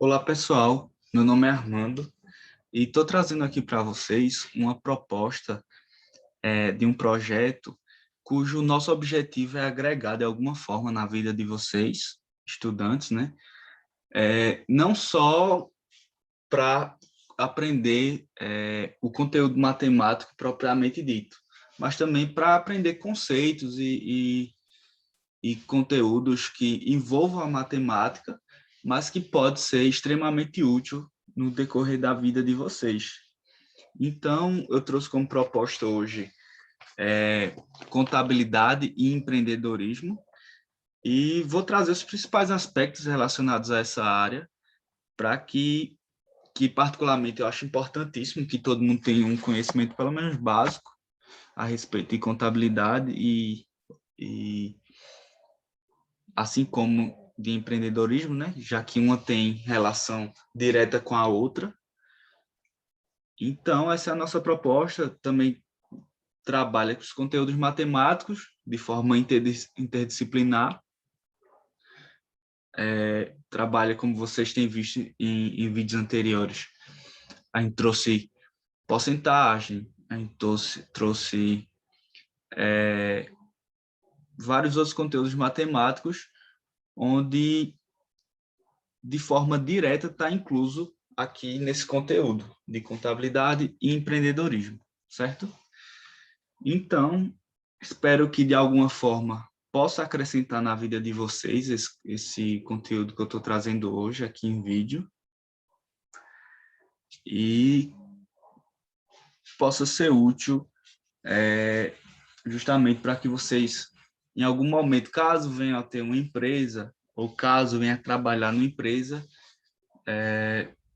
Olá, pessoal. Meu nome é Armando e estou trazendo aqui para vocês uma proposta de um projeto cujo nosso objetivo é agregar de alguma forma na vida de vocês, estudantes, né? Não só para aprender o conteúdo matemático propriamente dito, mas também para aprender conceitos e conteúdos que envolvam a matemática, mas que pode ser extremamente útil no decorrer da vida de vocês. Então, eu trouxe como proposta hoje contabilidade e empreendedorismo, e vou trazer os principais aspectos relacionados a essa área, para que particularmente eu acho importantíssimo que todo mundo tenha um conhecimento pelo menos básico a respeito de contabilidade e assim como de empreendedorismo, né? Já que uma tem relação direta com a outra. Então, essa é a nossa proposta. Também trabalha com os conteúdos matemáticos de forma interdisciplinar. Trabalha, como vocês têm visto em vídeos anteriores, a gente trouxe porcentagem, a gente trouxe vários outros conteúdos matemáticos, onde de forma direta está incluso aqui nesse conteúdo de contabilidade e empreendedorismo, certo? Então, espero que de alguma forma possa acrescentar na vida de vocês esse conteúdo que eu estou trazendo hoje aqui em vídeo e possa ser útil justamente para que vocês, em algum momento, caso venham a ter uma empresa ou caso venham a trabalhar numa empresa,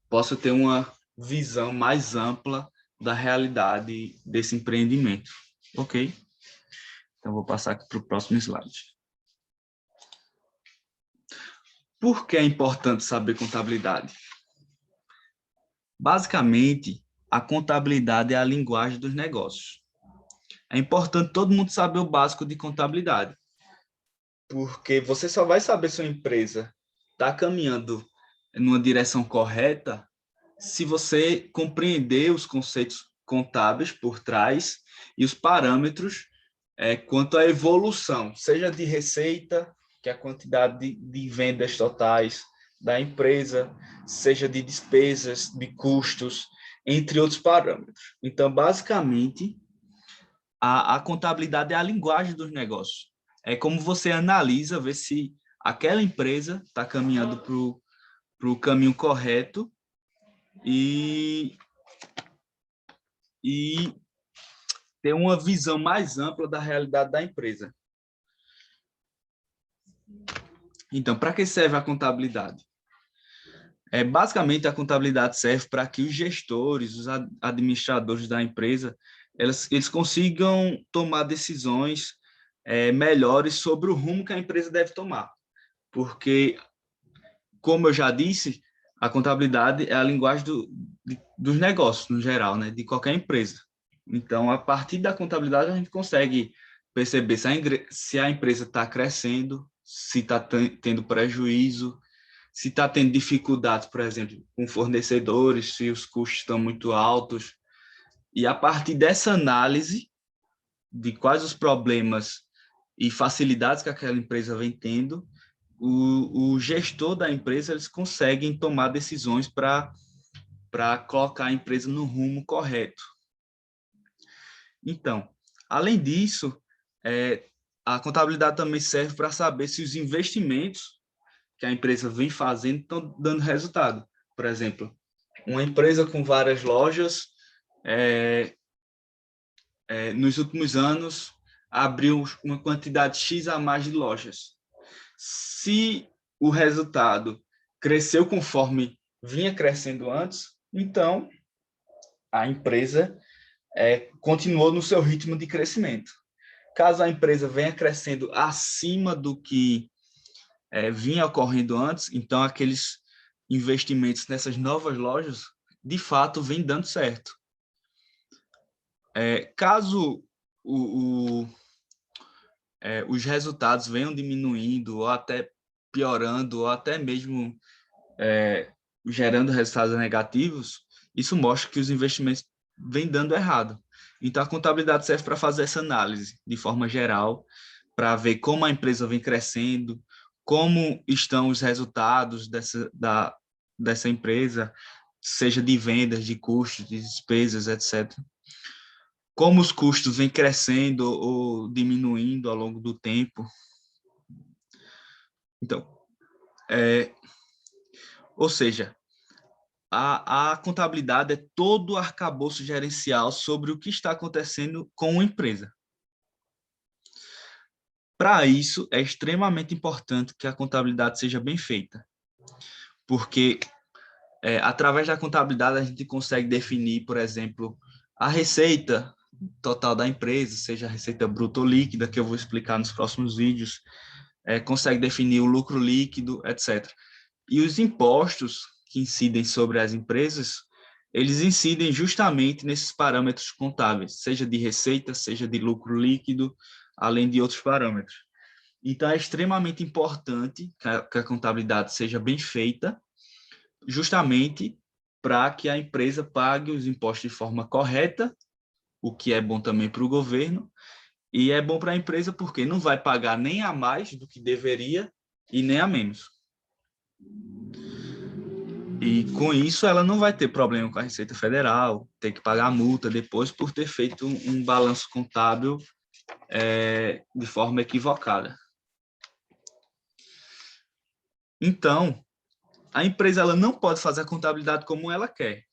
possa ter uma visão mais ampla da realidade desse empreendimento. Ok? Então, vou passar aqui para o próximo slide. Por que é importante saber contabilidade? Basicamente, a contabilidade é a linguagem dos negócios. É importante todo mundo saber o básico de contabilidade, porque você só vai saber se uma empresa está caminhando numa direção correta se você compreender os conceitos contábeis por trás e os parâmetros quanto à evolução, seja de receita, que é a quantidade de vendas totais da empresa, seja de despesas, de custos, entre outros parâmetros. Então, basicamente, a contabilidade é a linguagem dos negócios. É como você analisa, ver se aquela empresa está caminhando para o caminho correto e ter uma visão mais ampla da realidade da empresa. Então, para que serve a contabilidade? Basicamente, a contabilidade serve para que os gestores, os administradores da empresa, eles consigam tomar decisões melhores sobre o rumo que a empresa deve tomar. Porque, como eu já disse, a contabilidade é a linguagem dos negócios, no geral, né? De qualquer empresa. Então, a partir da contabilidade, a gente consegue perceber se a empresa está crescendo, se está tendo prejuízo, se está tendo dificuldades, por exemplo, com fornecedores, se os custos estão muito altos. E a partir dessa análise de quais os problemas e facilidades que aquela empresa vem tendo, o gestor da empresa eles conseguem tomar decisões para colocar a empresa no rumo correto. Então, além disso, a contabilidade também serve para saber se os investimentos que a empresa vem fazendo estão dando resultado. Por exemplo, uma empresa com várias lojas, nos últimos anos, abriu uma quantidade X a mais de lojas. Se o resultado cresceu conforme vinha crescendo antes, então a empresa continuou no seu ritmo de crescimento. Caso a empresa venha crescendo acima do que vinha ocorrendo antes, então aqueles investimentos nessas novas lojas, de fato, vem dando certo. Caso os resultados venham diminuindo, ou até piorando, ou até mesmo gerando resultados negativos, isso mostra que os investimentos vêm dando errado. Então, a contabilidade serve para fazer essa análise de forma geral, para ver como a empresa vem crescendo, como estão os resultados dessa empresa, seja de vendas, de custos, de despesas, etc. Como os custos vêm crescendo ou diminuindo ao longo do tempo. Então, ou seja, a contabilidade é todo o arcabouço gerencial sobre o que está acontecendo com uma empresa. Para isso, é extremamente importante que a contabilidade seja bem feita, porque através da contabilidade a gente consegue definir, por exemplo, a receita total da empresa, seja a receita bruta ou líquida, que eu vou explicar nos próximos vídeos, consegue definir o lucro líquido, etc. E os impostos que incidem sobre as empresas, eles incidem justamente nesses parâmetros contábeis, seja de receita, seja de lucro líquido, além de outros parâmetros. Então, é extremamente importante que a contabilidade seja bem feita, justamente para que a empresa pague os impostos de forma correta, o que é bom também para o governo, e é bom para a empresa porque não vai pagar nem a mais do que deveria e nem a menos. E com isso ela não vai ter problema com a Receita Federal, ter que pagar multa depois por ter feito um balanço contábil de forma equivocada. Então, a empresa ela não pode fazer a contabilidade como ela quer.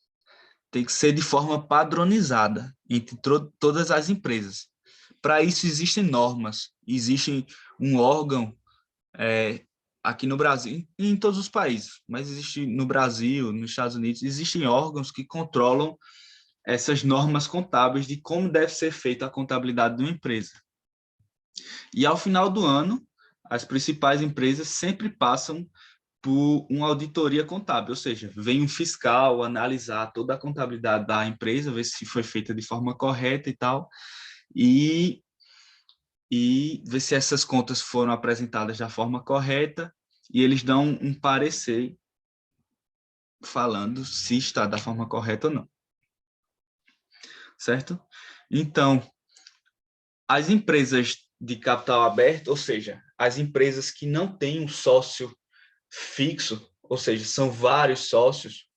Tem que ser de forma padronizada entre todas as empresas. Para isso existem normas, existe um órgão aqui no Brasil e em todos os países, mas existe no Brasil, nos Estados Unidos, existem órgãos que controlam essas normas contábeis de como deve ser feita a contabilidade de uma empresa. E ao final do ano, as principais empresas sempre passam por uma auditoria contábil, ou seja, vem um fiscal analisar toda a contabilidade da empresa, ver se foi feita de forma correta e tal, e ver se essas contas foram apresentadas da forma correta, e eles dão um parecer falando se está da forma correta ou não. Certo? Então, as empresas de capital aberto, ou seja, as empresas que não têm um sócio fixo, ou seja, são vários sócios,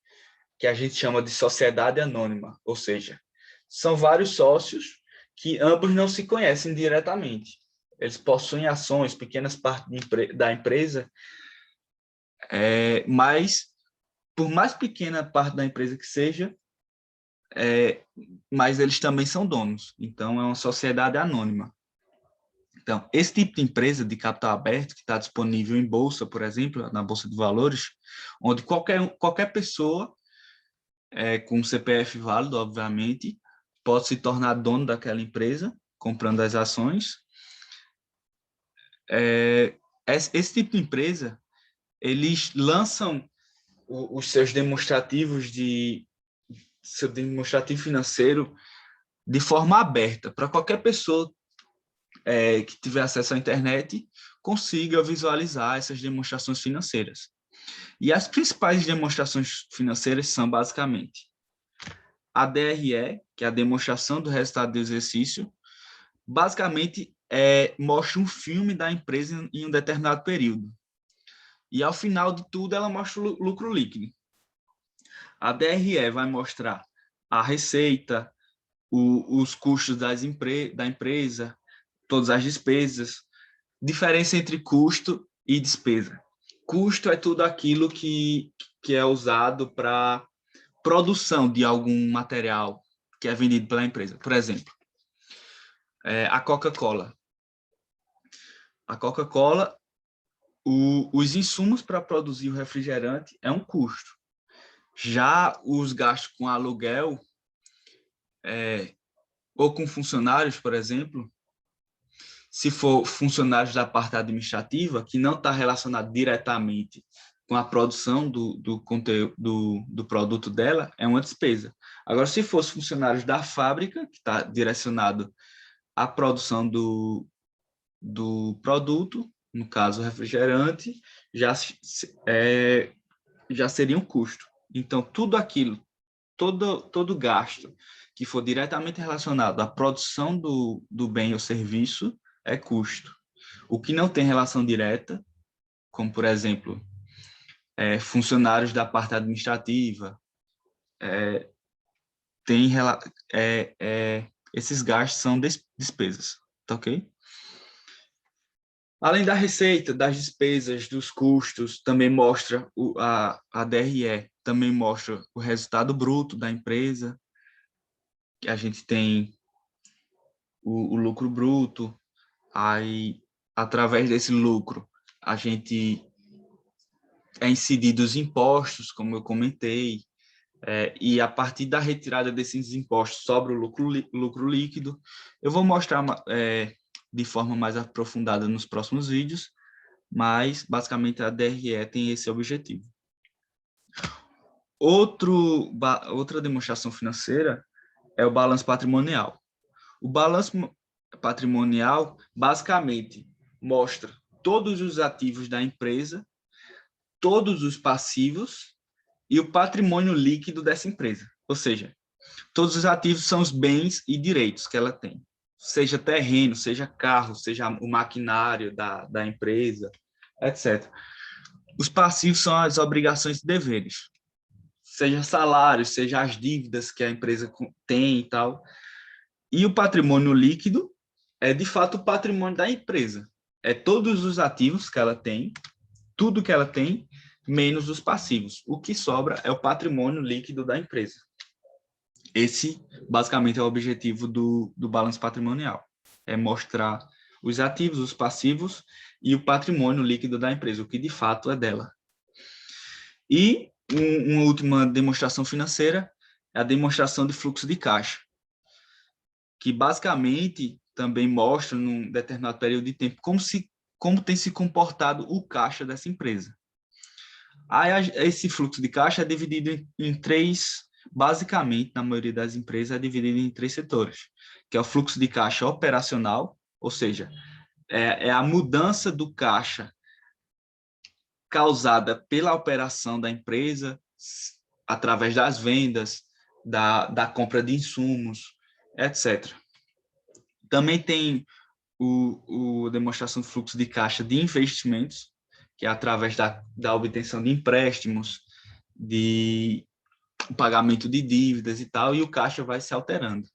que a gente chama de sociedade anônima, ou seja, são vários sócios que ambos não se conhecem diretamente. Eles possuem ações, pequenas partes da empresa, mas por mais pequena parte da empresa que seja, mas eles também são donos. Então, é uma sociedade anônima. Então, esse tipo de empresa de capital aberto, que está disponível em bolsa, por exemplo, na Bolsa de Valores, onde qualquer pessoa com CPF válido, obviamente, pode se tornar dono daquela empresa, comprando as ações. Esse tipo de empresa, eles lançam os seus demonstrativos seu demonstrativo financeiro de forma aberta, para qualquer pessoa que tiver acesso à internet consiga visualizar essas demonstrações financeiras. E as principais demonstrações financeiras são basicamente a DRE, que é a demonstração do resultado do exercício, basicamente mostra um filme da empresa em um determinado período. E ao final de tudo ela mostra o lucro líquido. A DRE vai mostrar a receita, os custos da empresa, todas as despesas, diferença entre custo e despesa. Custo é tudo aquilo que é usado para produção de algum material que é vendido pela empresa. Por exemplo, a Coca-Cola. A Coca-Cola, os insumos para produzir o refrigerante é um custo. Já os gastos com aluguel ou com funcionários, por exemplo, se for funcionários da parte administrativa, que não está relacionado diretamente com a produção do conteúdo do produto dela, é uma despesa. Agora, se fosse funcionários da fábrica, que está direcionado à produção do produto, no caso refrigerante, já já seria um custo. Então, tudo aquilo, todo gasto que for diretamente relacionado à produção do bem ou serviço é custo. O que não tem relação direta, como, por exemplo, funcionários da parte administrativa, tem, esses gastos são despesas, tá ok? Além da receita, das despesas, dos custos, também mostra a DRE, também mostra o resultado bruto da empresa, que a gente tem o lucro bruto, aí, através desse lucro, a gente incidido os impostos, como eu comentei, e a partir da retirada desses impostos sobre o lucro líquido, eu vou mostrar de forma mais aprofundada nos próximos vídeos, mas basicamente a DRE tem esse objetivo. Outra demonstração financeira é o balanço patrimonial. O balanço patrimonial basicamente mostra todos os ativos da empresa, todos os passivos e o patrimônio líquido dessa empresa. Ou seja, todos os ativos são os bens e direitos que ela tem. Seja terreno, seja carro, seja o maquinário da empresa, etc. Os passivos são as obrigações e deveres. Seja salário, seja as dívidas que a empresa tem e tal. E o patrimônio líquido é, de fato, o patrimônio da empresa. É todos os ativos que ela tem, tudo que ela tem, menos os passivos. O que sobra é o patrimônio líquido da empresa. Esse, basicamente, é o objetivo do balanço patrimonial. É mostrar os ativos, os passivos e o patrimônio líquido da empresa, o que de fato é dela. E uma última demonstração financeira é a demonstração de fluxo de caixa, que basicamente também mostra, num determinado período de tempo, como tem se comportado o caixa dessa empresa. Aí, esse fluxo de caixa é dividido em três, basicamente, na maioria das empresas, é dividido em três setores, que é o fluxo de caixa operacional, ou seja, é a mudança do caixa causada pela operação da empresa, através das vendas, da compra de insumos, etc. Também tem o demonstração de fluxo de caixa de investimentos, que é através da obtenção de empréstimos, de pagamento de dívidas e tal, e o caixa vai se alterando.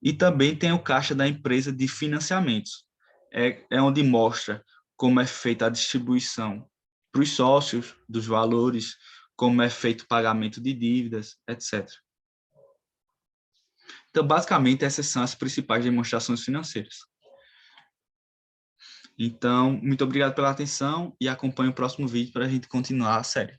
E também tem o caixa da empresa de financiamentos, é onde mostra como é feita a distribuição para os sócios dos valores, como é feito o pagamento de dívidas, etc. Então, basicamente, essas são as principais demonstrações financeiras. Então, muito obrigado pela atenção e acompanhe o próximo vídeo para a gente continuar a série.